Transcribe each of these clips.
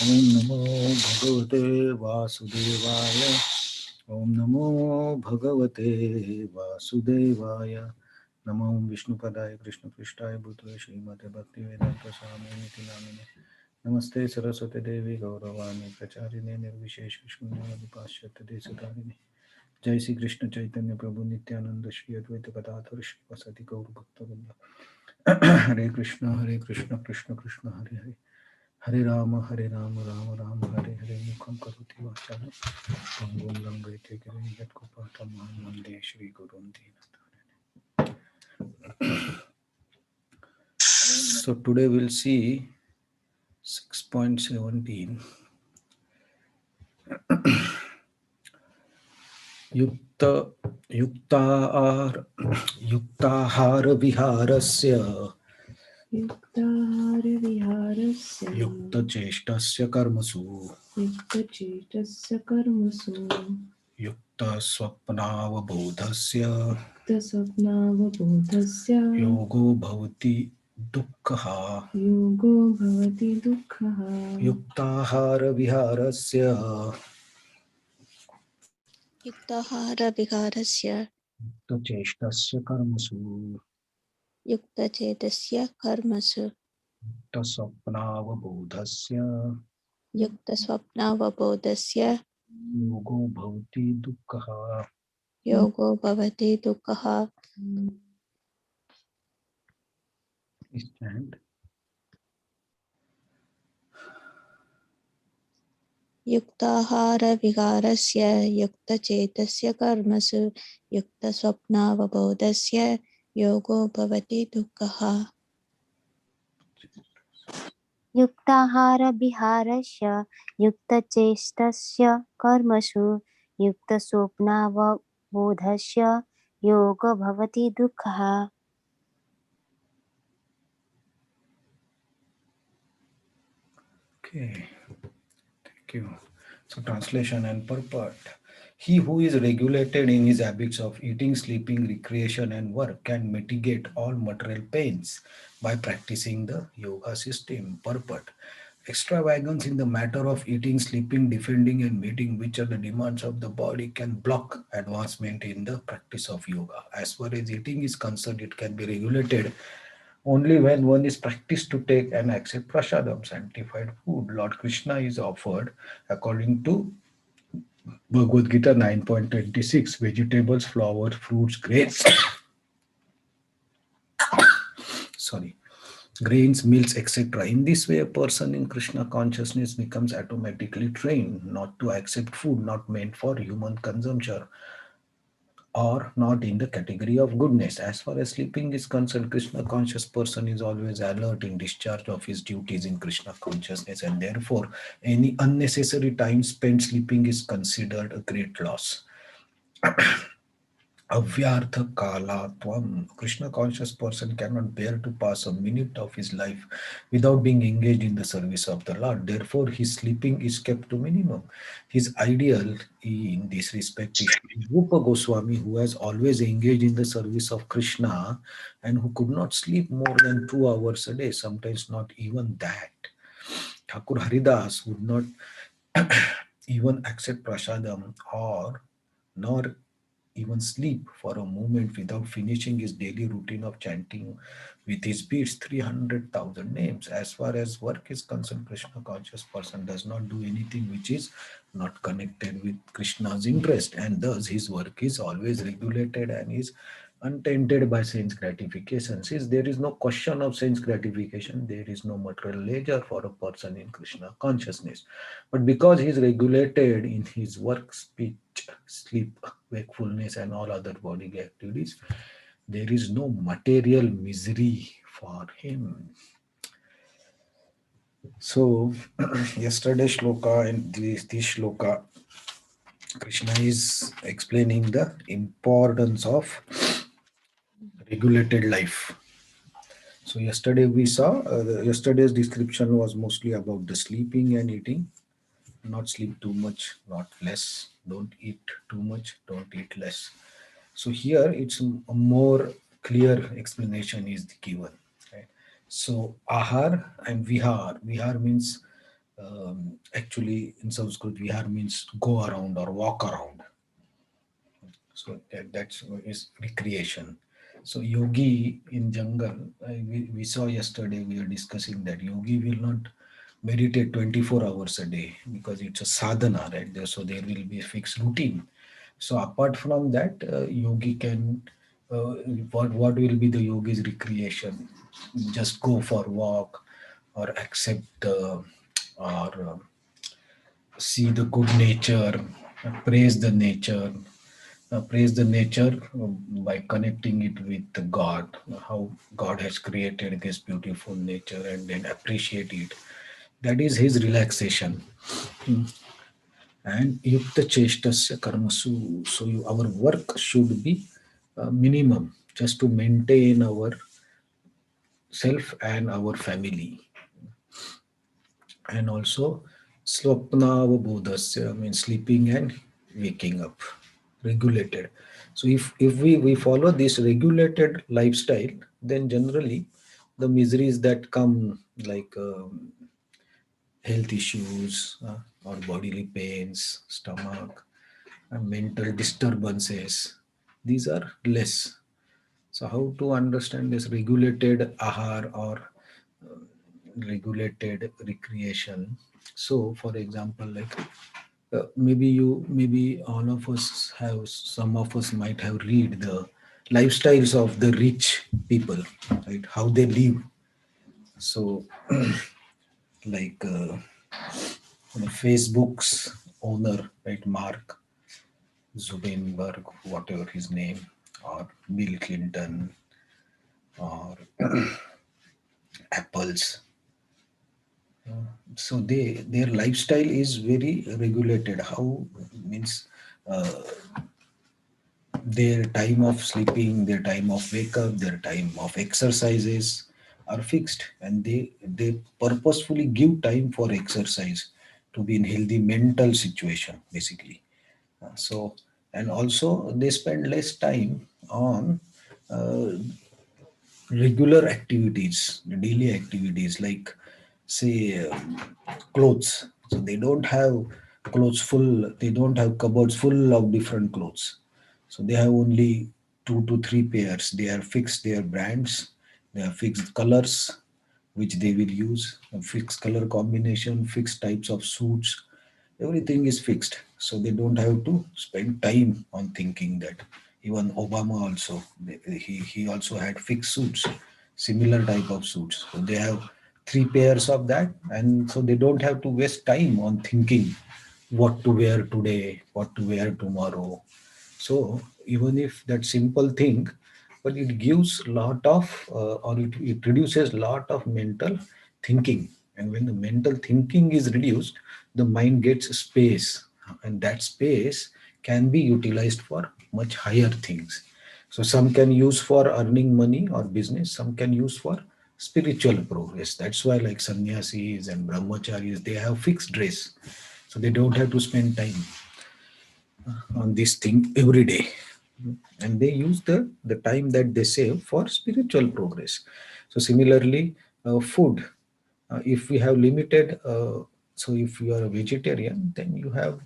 Om Namo Bhagavate Vasudevaya. Om Namo Bhagavate Vasudevaya. Namo Vishnu Padaya Krishna Prishtaya Bhutale Srimate Bhakti Vedanta Swami Niti Namine. Namaste Saraswati Devi Gauravani Pracharine Nirvishesh Vishnunyadi Paschat Desadarine. Jai Sri Krishna Chaitanya Prabhu Nityananda Shri Advaita Gadadhar Shri Vasati Gaur Bhakta Vrinda. Hare Krishna Krishna Krishna Hare Hare. Hare Rama, Rama Rama, Hare Hare, Mukham Karoti Vachana, Pangum Langaite Giri, Yat Kopata Mahamande, Shri Gurun Dina. So today we'll see 6.17. Yuktahara Viharasya Yukta Cheshtasya Karmasu Yukta Swapnavabodhasya Yogo Bhavati Dukkha Yuktahara Viharasya Yuktahara viharasya Yukta Cheshtasya Karmasu yukta chetasya karmasu Yukta Swapnavabodhasya yukta swapnavabodhasya Yogo Bhavati Dukkha. yogo bhavati dukkha. Stand. Yuktahara viharasya yukta chetasya karmasu yukta swapnavabodhasya yogo bhavati dukkha. युक्ताहार विहारस्य युक्तचेष्टस्य कर्मसु युक्तस्वप्नावबोधस्य योगो भवति दुःखः. Okay, thank you. So translation and purport. He who is regulated in his habits of eating, sleeping, recreation and work can mitigate all material pains by practicing the yoga system. Purport. Extravagance in the matter of eating, sleeping, defending and meeting which are the demands of the body can block advancement in the practice of yoga. As far as eating is concerned, it can be regulated only when one is practiced to take and accept prasadam, sanctified food. Lord Krishna is offered according to Bhagavad Gita 9.26, vegetables, flowers, fruits, grains, sorry, grains, meals, etc. In this way, a person in Krishna consciousness becomes automatically trained not to accept food not meant for human consumption or not in the category of goodness. As far as sleeping is concerned, Krishna conscious person is always alert in discharge of his duties in Krishna consciousness, and therefore any unnecessary time spent sleeping is considered a great loss. Avyartha kala tvam. Krishna conscious person cannot bear to pass a minute of his life without being engaged in the service of the Lord. Therefore, his sleeping is kept to minimum. His ideal in this respect is Rupa Goswami, who has always engaged in the service of Krishna and who could not sleep more than 2 hours a day, sometimes not even that. Thakur Haridas would not even accept prasadam or nor even sleep for a moment without finishing his daily routine of chanting with his beads 300,000 names. As far as work is concerned, Krishna conscious person does not do anything which is not connected with Krishna's interest, and thus his work is always regulated and is untainted by sense gratification. Since there is no question of sense gratification, there is no material leisure for a person in Krishna consciousness. But because he is regulated in his work, speech, sleep, wakefulness, and all other bodily activities, there is no material misery for him. So, yesterday's shloka and this shloka, Krishna is explaining the importance of regulated life. So yesterday we saw yesterday's description was mostly about the sleeping and eating. Not sleep too much, not less. Don't eat too much, don't eat less. So here it's a more clear explanation is given. Right? So ahar and vihar. Vihar means Actually, in Sanskrit, vihar means go around or walk around. So that's is recreation. So yogi in jungle, we saw yesterday, we were discussing that yogi will not meditate 24 hours a day because it's a sadhana, right? So there will be a fixed routine. So apart from that, yogi can, what will be the yogi's recreation? Just go for walk or accept or see the good nature, praise the nature, praise the nature by connecting it with the God, how God has created this beautiful nature, and then appreciate it. That is his relaxation. And yukta cheshtasya karmasu. So our work should be minimum, just to maintain our self and our family. And also swapnavabodhasya means sleeping and waking up, regulated. So if we follow this regulated lifestyle, then generally the miseries that come, like health issues, or bodily pains, stomach, and mental disturbances, these are less. So how to understand this regulated ahar or regulated recreation? So for example, like maybe all of us have, some of us might have read the lifestyles of the rich people, right? How they live. So like Facebook's owner, right, Mark Zuckerberg, whatever his name, or Bill Clinton, or Apple's. So their lifestyle is very regulated. How means their time of sleeping, their time of wake up, their time of exercises are fixed, and they purposefully give time for exercise to be in healthy mental situation, basically. So, and also they spend less time on uh, regular activities, daily activities, like say clothes. So they don't have clothes full, they don't have cupboards full of different clothes. So they have only 2 to 3 pairs. They are fixed, their brands, they are fixed colors which they will use, a fixed color combination, fixed types of suits, everything is fixed. So they don't have to spend time on thinking that. Even Obama also, he also had fixed suits, similar type of suits. So they have 3 pairs of that, and so they don't have to waste time on thinking what to wear today, what to wear tomorrow. So even if that simple thing, but it gives lot of or it reduces lot of mental thinking. And when the mental thinking is reduced, the mind gets space, and that space can be utilized for much higher things. So some can use for earning money or business, some can use for spiritual progress. That's why like sannyasis and brahmacharis, they have fixed dress, so they don't have to spend time on this thing every day, and they use the time that they save for spiritual progress. So similarly, food, if we have limited, so if you are a vegetarian, then you have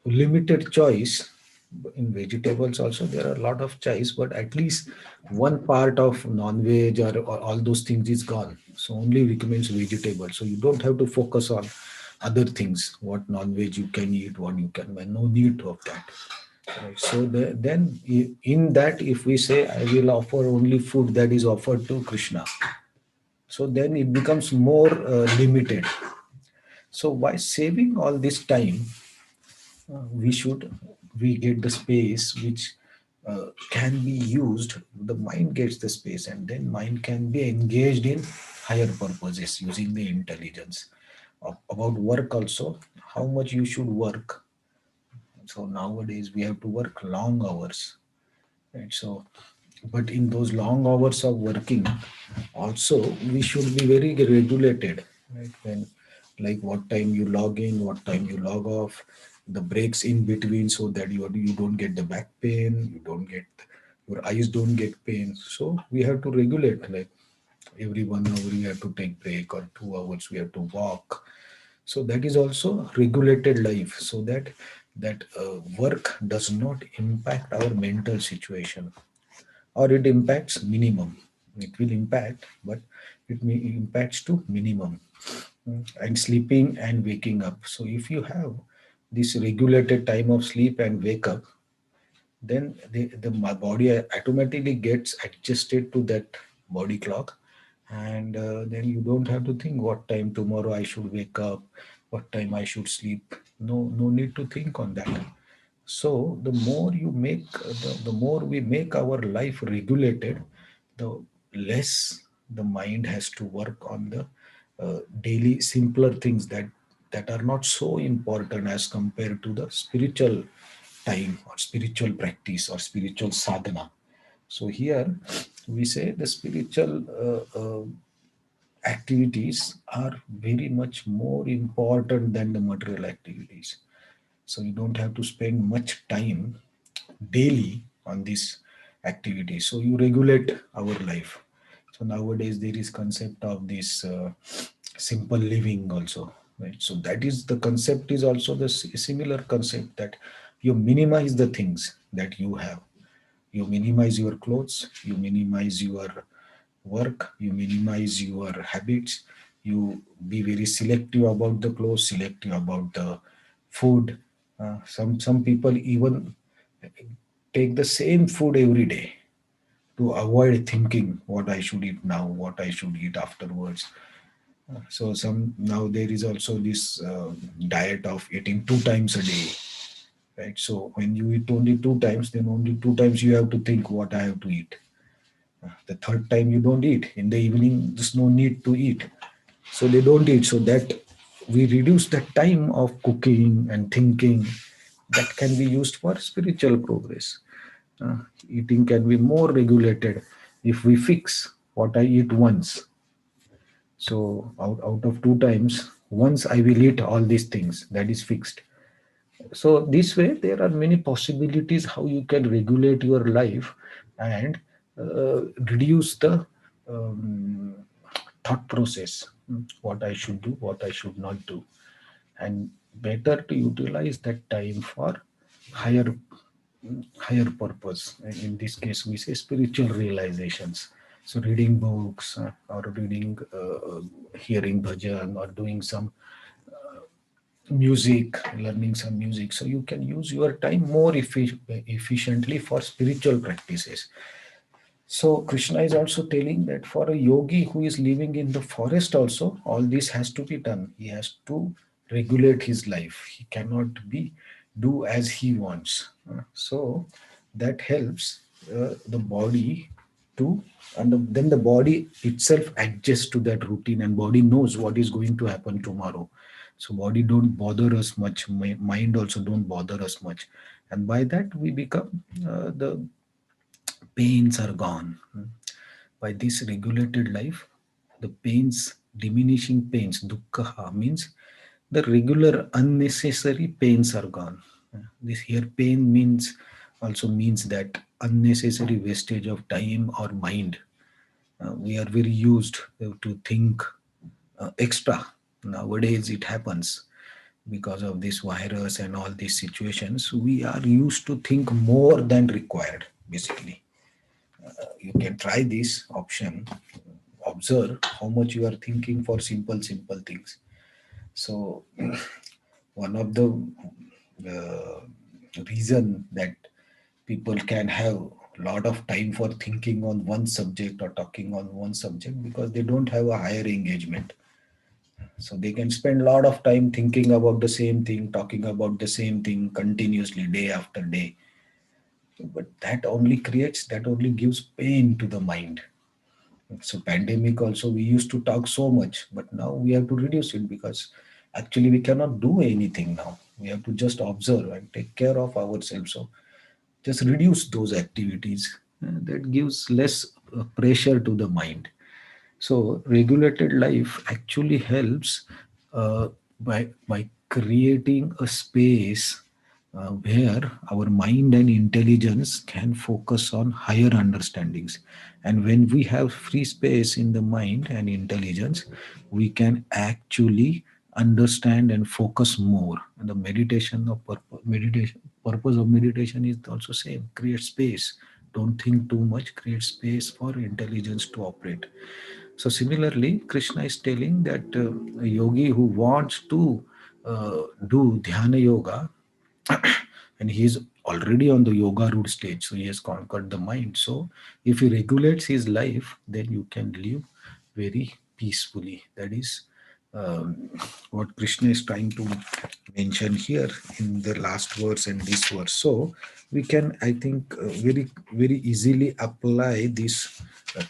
limited choice. In vegetables also there are a lot of choice, but at least one part of non-veg or all those things is gone, so only recommends vegetable. So you don't have to focus on other things, what non-veg you can eat, what you can, no need of that. Right. So then in that, if we say I will offer only food that is offered to Krishna, so then it becomes more limited. So by saving all this time, we should, we get the space which can be used. The mind gets the space, and then mind can be engaged in higher purposes using the intelligence. About work also, how much you should work. So nowadays we have to work long hours, right? So but in those long hours of working also, we should be very regulated, right? When, like what time you log in, what time you log off, the breaks in between, so that you don't get the back pain, you don't get, your eyes don't get pain. So we have to regulate, like Every 1 hour we have to take break, or 2 hours we have to walk. So that is also regulated life, so that work does not impact our mental situation, or it impacts minimum. It will impact, but impacts to minimum. And sleeping and waking up. So if you have this regulated time of sleep and wake up, then my body automatically gets adjusted to that body clock. And then you don't have to think what time tomorrow I should wake up, what time I should sleep. No need to think on that. So the more you make, the more we make our life regulated, the less the mind has to work on the daily simpler things that are not so important as compared to the spiritual time, or spiritual practice, or spiritual sadhana. So here we say the spiritual activities are very much more important than the material activities. So you don't have to spend much time daily on this activity, so you regulate our life. So nowadays there is concept of this simple living also, right? So that is the concept, is also the similar concept, that you minimize the things that you have. You minimize your clothes, you minimize your work, you minimize your habits, you be very selective about the clothes, selective about the food. Some people even take the same food every day to avoid thinking what I should eat now, what I should eat afterwards. So some, now there is also this diet of eating 2 times a day, right? So when you eat only 2 times, then only 2 times you have to think what I have to eat. The third time you don't eat. In the evening, there's no need to eat. So they don't eat. So that we reduce the time of cooking and thinking that can be used for spiritual progress. Uh, Eating can be more regulated if we fix what I eat once. So out of 2 times, once I will eat all these things, that is fixed. So this way there are many possibilities how you can regulate your life, and reduce the um, thought process. What I should do, what I should not do, and better to utilize that time for higher higher purpose. In this case we say spiritual realizations. So reading books, or reading hearing bhajan, or doing some music, learning some music. So you can use your time more efficiently for spiritual practices. So Krishna is also telling that for a yogi who is living in the forest also, all this has to be done. He has to regulate his life. He cannot be do as he wants. So that helps the body to, and then the body itself adjusts to that routine, and body knows what is going to happen tomorrow. So body don't bother us much. Mind also don't bother us much, and by that we become the pains are gone. By this regulated life, the pains, diminishing pains, dukkha means the regular unnecessary pains are gone. This here pain means, also means that unnecessary wastage of time or mind. We are very used to think extra. Nowadays it happens because of this virus and all these situations. We are used to think more than required, basically. You can try this option. Observe how much you are thinking for simple things. So one of the uh, reason that people can have a lot of time for thinking on one subject or talking on one subject, because they don't have a higher engagement. So they can spend a lot of time thinking about the same thing, talking about the same thing continuously, day after day. But that only gives pain to the mind. So pandemic also we used to talk so much, but now we have to reduce it, because actually we cannot do anything now. We have to just observe and take care of ourselves. So just reduce those activities. That gives less pressure to the mind. So regulated life actually helps by creating a space where our mind and intelligence can focus on higher understandings. And when we have free space in the mind and intelligence, we can actually understand and focus more. And the purpose of meditation is also same: create space. Don't think too much, create space for intelligence to operate. So similarly, Krishna is telling that a yogi who wants to do dhyana yoga, and he is already on the yoga root stage, so he has conquered the mind. So if he regulates his life, then you can live very peacefully. That is what Krishna is trying to mention here in the last verse and this verse. So we can, I think, very easily apply these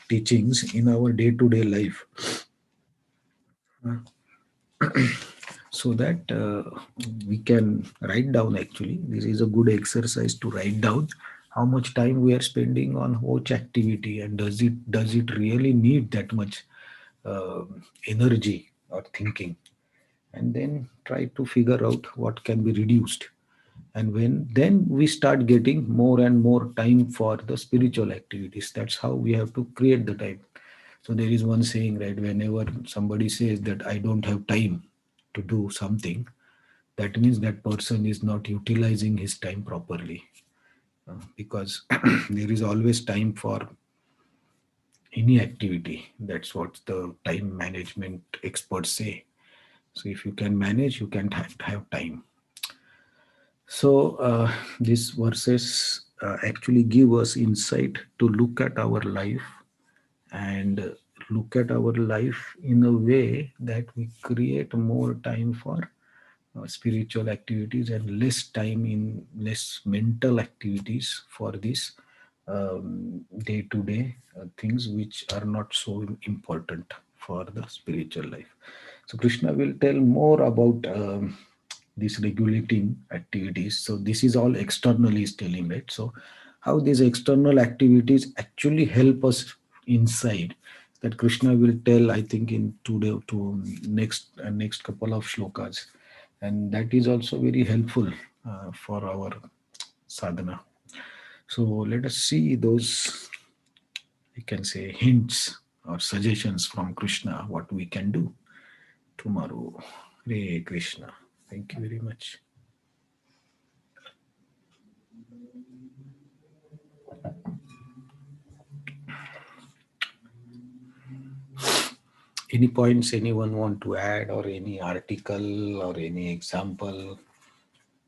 teachings in our day-to-day life, so that we can write down. Actually, this is a good exercise to write down how much time we are spending on which activity, and does it really need that much uh, energy or thinking, and then try to figure out what can be reduced. And when then we start getting more and more time for the spiritual activities. That's how we have to create the time. So there is one saying, right? Whenever somebody says that I don't have time to do something, that means that person is not utilizing his time properly. Because there is always time for any activity. That's what the time management experts say. So if you can manage, you can have time. So these verses actually give us insight to look at our life, and look at our life in a way that we create more time for spiritual activities and less time in less mental activities for this day to day things which are not so important for the spiritual life. So Krishna will tell more about these regulating activities. So this is all externally is telling, right? So how these external activities actually help us inside, that Krishna will tell, I think, in today to next couple of shlokas, and that is also very helpful for our sadhana. So let us see those, we can say, hints or suggestions from Krishna what we can do tomorrow. Hare Krishna. Thank you very much. Any points anyone want to add, or any article or any example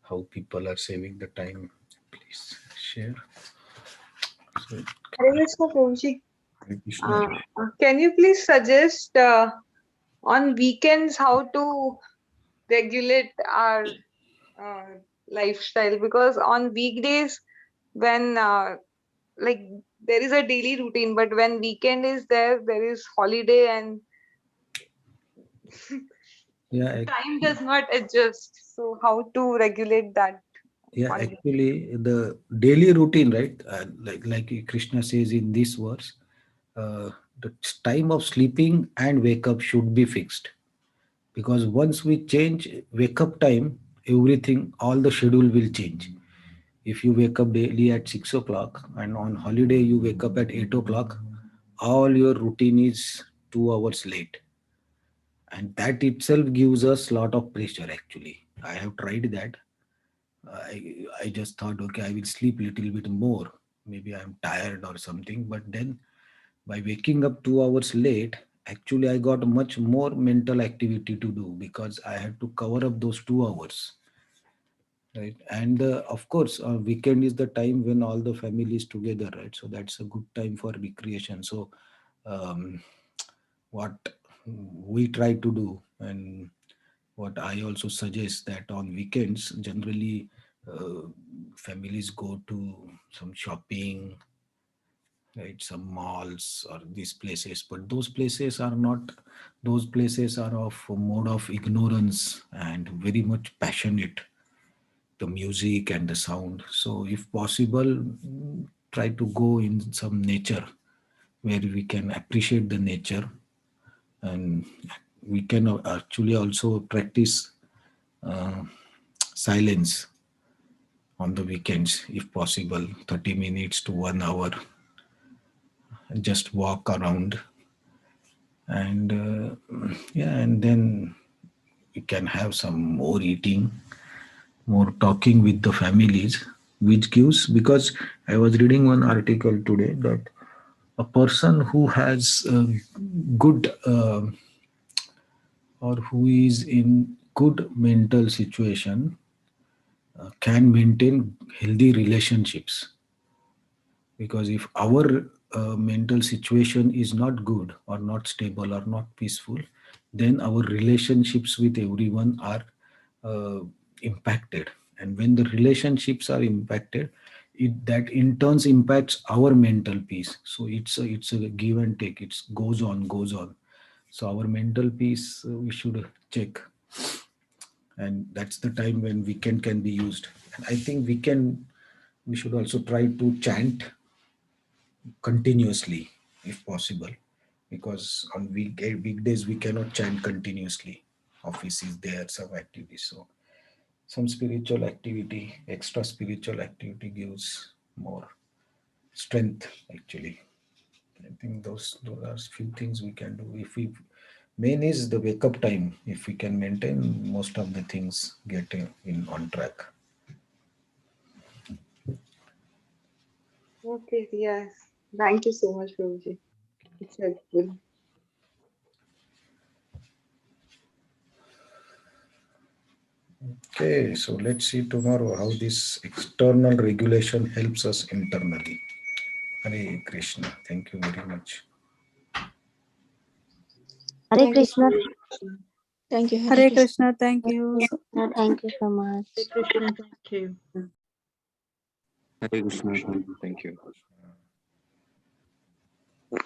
how people are saving the time? Please share. So, Hare Krishna, Prabhuji. Hare Krishna. Uh, can you please suggest on weekends how to regulate our uh, lifestyle? Because on weekdays, when like there is a daily routine, but when weekend is there, there is holiday and Yeah, time does not adjust. So how to regulate that yeah. on weekend? Actually, the daily routine, right? Like Krishna says in this verse, uh, the time of sleeping and wake up should be fixed, because once we change wake up time, everything, all the schedule will change. If you wake up daily at 6 o'clock and on holiday you wake up at 8 o'clock, all your routine is 2 hours late, and that itself gives us lot of pressure. Actually, I have tried that. I just thought, okay, I will sleep little bit more. Maybe I'm tired or something. But then by waking up 2 hours late, actually I got much more mental activity to do, because I had to cover up those 2 hours. Right. And of course, weekend is the time when all the family is together, right? So that's a good time for recreation. So um, what we try to do, and what I also suggest, that on weekends generally families go to some shopping, right, some malls or these places, but those places are not, those places are of a mode of ignorance and very much passionate, the music and the sound. So if possible, try to go in some nature where we can appreciate the nature, and we can actually also practice uh, silence, on the weekends, if possible, 30 minutes to 1 hour, and just walk around. And yeah, and then we can have some more eating, more talking with the families, which gives, because I was reading one article today that a person who has good or who is in good mental situation can maintain healthy relationships, because if our mental situation is not good or not stable or not peaceful, then our relationships with everyone are uh, impacted. And when the relationships are impacted, that in turns impacts our mental peace. So it's a give and take. It goes on. So our mental peace, we should check. And that's the time when weekend can be used. And I think we should also try to chant continuously if possible, because on weekdays we cannot chant continuously. Office is there, some activities. So some spiritual activity, extra spiritual activity gives more strength actually. I think those are few things we can do. If we main is the wake up time. If we can maintain, most of the things get in on track. Okay, yes. Thank you so much, Prabhuji. It's helpful. Okay, so let's see tomorrow how this external regulation helps us internally. Hare Krishna. Thank you very much. Hare Thank you, Krishna. Prabhuji. Thank you, Hare Hare Krishna. Krishna. Thank you. Thank you so much. Hare Krishna, thank you. Hare Krishna. Thank you.